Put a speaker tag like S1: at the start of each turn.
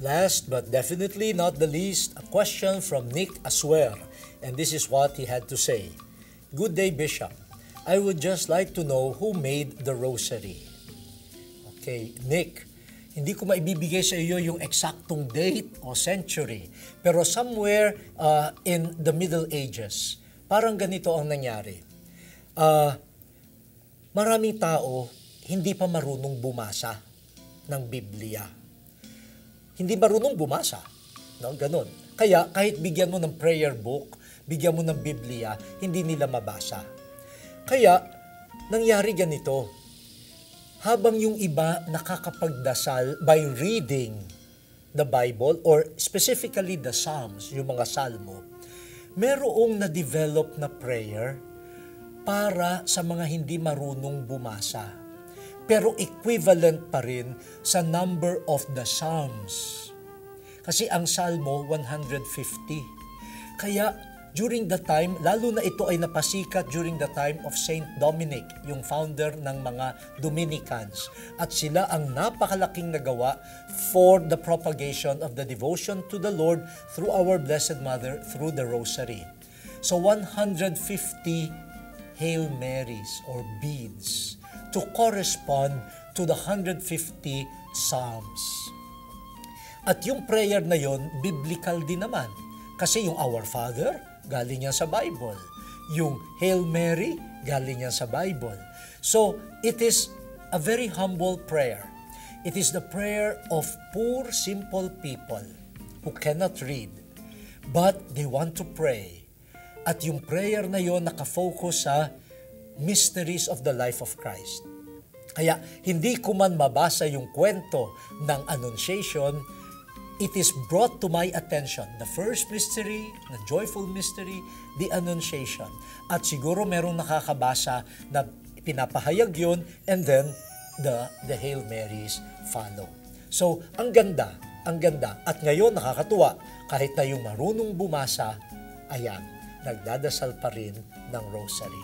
S1: Last but definitely not the least, a question from Nick Aswer. And this is what he had to say. Good day, Bishop. I would just like to know who made the rosary. Okay, Nick, hindi ko maibibigay sa iyo yung eksaktong date o century. Pero somewhere in the Middle Ages, parang ganito ang nangyari. Maraming tao hindi pa marunong bumasa ng Biblia. Hindi marunong bumasa. No? Ganon. Kaya kahit bigyan mo ng prayer book, bigyan mo ng Biblia, hindi nila mabasa. Kaya nangyari ganito. Habang yung iba nakakapagdasal by reading the Bible or specifically the Psalms, yung mga salmo, merong na-develop na prayer para sa mga hindi marunong bumasa. Pero equivalent pa rin sa number of the Psalms. Kasi ang Salmo, 150. Kaya during the time, lalo na ito ay napasikat during the time of Saint Dominic, yung founder ng mga Dominicans. At sila ang napakalaking nagawa for the propagation of the devotion to the Lord through our Blessed Mother, through the Rosary. So 150 Hail Marys or beads to correspond to the 150 Psalms. At yung prayer na yon, biblical din naman. Kasi yung Our Father, galing yan sa Bible. Yung Hail Mary, galing yan sa Bible. So, it is a very humble prayer. It is the prayer of poor, simple people who cannot read, but they want to pray. At yung prayer na yon nakafocus sa mysteries of the life of Christ. Kaya hindi ko man mabasa yung kwento ng Annunciation, it is brought to my attention, the first mystery, the joyful mystery, the Annunciation. At siguro merong nakakabasa na pinapahayag yun, and then the Hail Marys follow. So, ang ganda. At ngayon nakakatuwa, kahit na yung marunong bumasa, ayan, nagdadasal pa rin ng rosary.